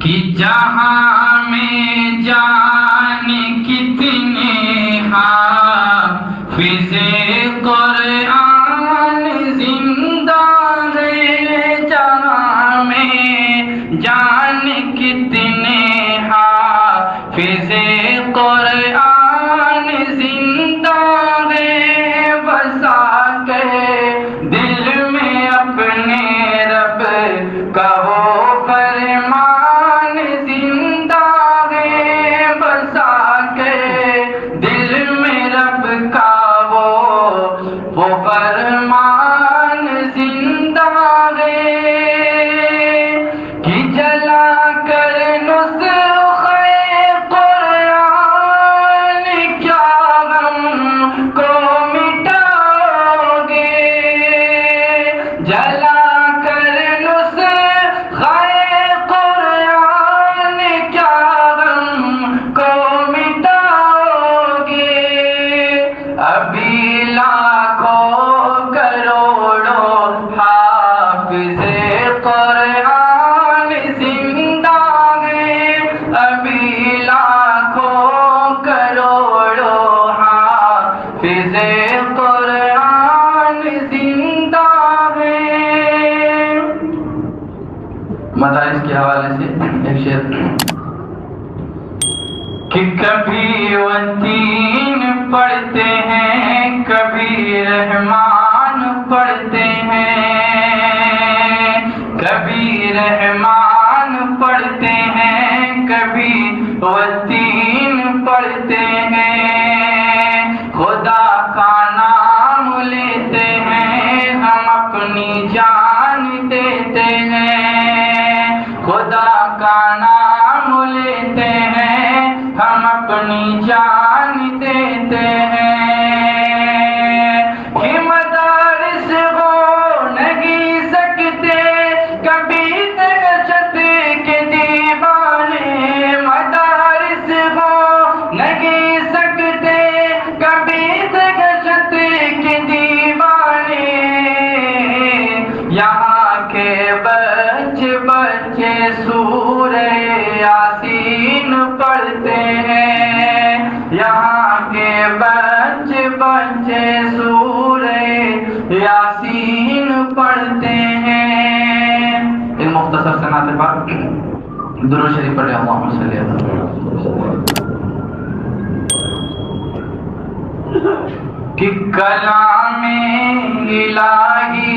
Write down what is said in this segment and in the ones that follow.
کہ جہاں میں جانے کتنے حافظ قرآن زندہ ہے، جہاں میں جانے کتنے حافظ قرآن زندہ ہے، بسا کے دل میں اپنے رب کا وہ فرمان زندہ ہے، بسا کے دل میں رب کا وہ فرمان زندہ ہے، کہ جلا کر نسخے قرآن کیا غم کو مٹاؤ گے، جلا کر نسخے قرآن کیا غم کو مٹاؤ گے، ابھی لاکھوں کروڑوں حافظ قرآن زندہ ہیں، ابھی لاکھوں کروڑوں حافظ قرآن زندہ ہیں۔ مدارس کے حوالے سے ایک شعر کہ کبھی وہ تین پڑھتے ہیں، کبھی رحمان پڑھتے ہیں، کبھی رحمان پڑھتے ہیں، کبھی وہ تین پڑھتے ہیں، خدا کا نام لیتے ہیں، ہم اپنی جان دیتے ہیں، خدا کا نام لیتے ہیں، ہم اپنی جان دیتے ہیں، کہ مدارس ہو نہیں سکتے کبھی دہشت کے دیوانے، مدارس ہو نہیں سکتے کبھی دہشت کے دیوانے، یہاں کے بچے بچے سورہ یاسین پڑھتے ہیں، یہاں کے بچے بچے سورہ یاسین پڑھتے ہیں۔ ایک مختصر سے نعت پاک درود شریف پڑھیں، اللہم صلی اللہ علیہ وسلم۔ کہ کلام الہی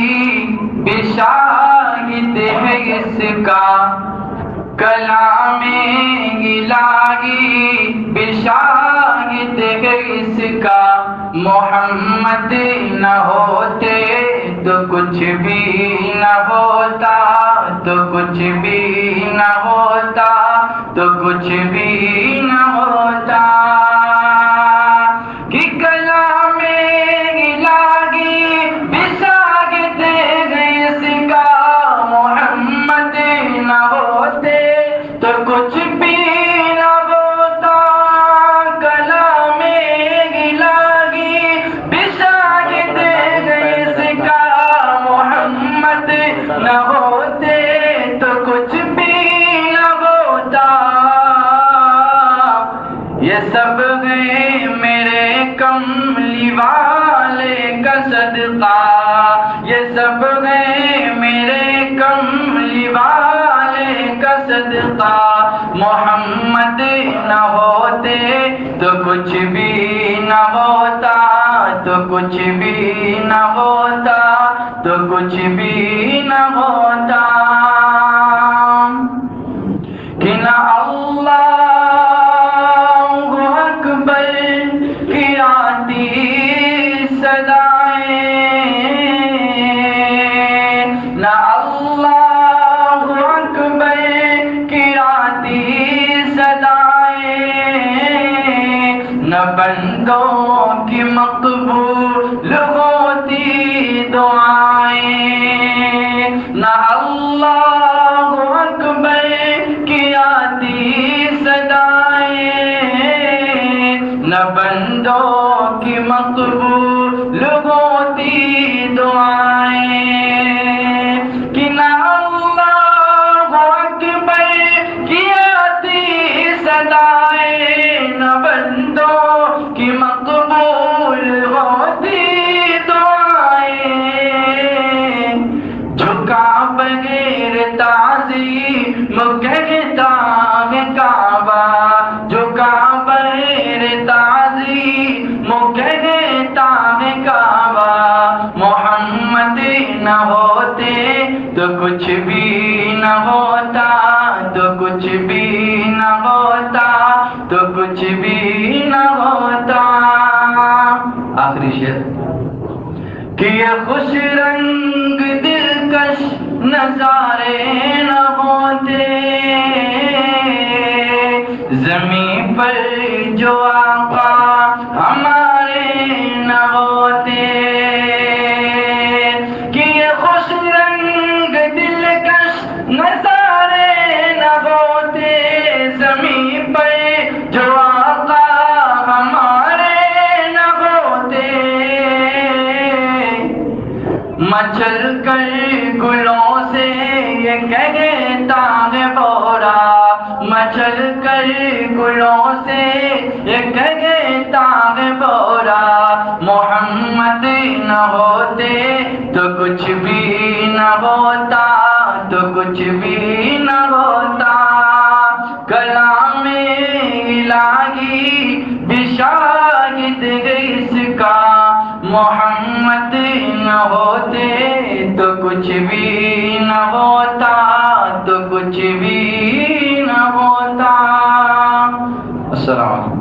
بشاہد ہے اس کا، کلام الہی بشاہد ہے اس کا، محمد نہ ہوتے تو کچھ بھی نہ ہوتا، تو کچھ بھی نہ ہوتا، تو کچھ بھی نہ ہوتا، کہ کلام الہی بشاہد ہے اس کا، محمد نہ ہوتے تو کچھ بھی نہ ہوتا، کلام الہی بشاہد ہے اس کا، محمد نہ ہوتے تو کچھ بھی نہ ہوتا، یہ سب ہے میرے کملی والے کا صدقہ، یہ سب ہے میرے کملی والے کا صدقہ، محمد نہ ہوتے تو کچھ بھی نہ ہوتا، تو کچھ بھی نہ ہوتا، تو کچھ بھی نہ ہوتا، کہ نہ اللہ اکبر کی آتی صدائیں، نہ اللہ اکبر کی آتی صدائیں، نہ بندوں کی مقبول ہوتی دعائیں، نہ اللہ اکبر کی آتی صدائیں، نہ بندوں کی مقبول ہوتی دعائیں، کہ نہ اللہ اکبر کی آتی صدائیں، نہ بندوں کی مقبول ہوتی دعائیں، جھکا بغیر تعظیم کہتا ہے کعبہ، جھکا بغیر تعظیم کہتا ہے کعبہ، محمد نہ ہوتے تو کچھ بھی نہ ہوتا، تو کچھ بھی نہ ہوتا، تو کچھ بھی نہ ہوتا۔ آخری شعر کہ یہ خوش رنگ دلکش نظارے نہ ہوتے، زمین پر جو آقا ہمارے نہ ہوتے، کہ یہ خوش رنگ دلکش نظارے نہ ہوتے، زمین پر جو آقا ہمارے نہ ہوتے، مچل کر گلوں سے یہ کہتا ہے بورا، مچل کر گلوں سے یہ کہتا ہے بورا، محمد نہ ہوتے تو کچھ بھی نہ ہوتا، تو کچھ بھی نہ ہوتا۔ کلام الہی بھی شاہد ہے اس کا، محمد نہ ہوتے تو کچھ بھی نہ ہوتا، تو کچھ بھی نہ ہوتا۔ السلام علیکم۔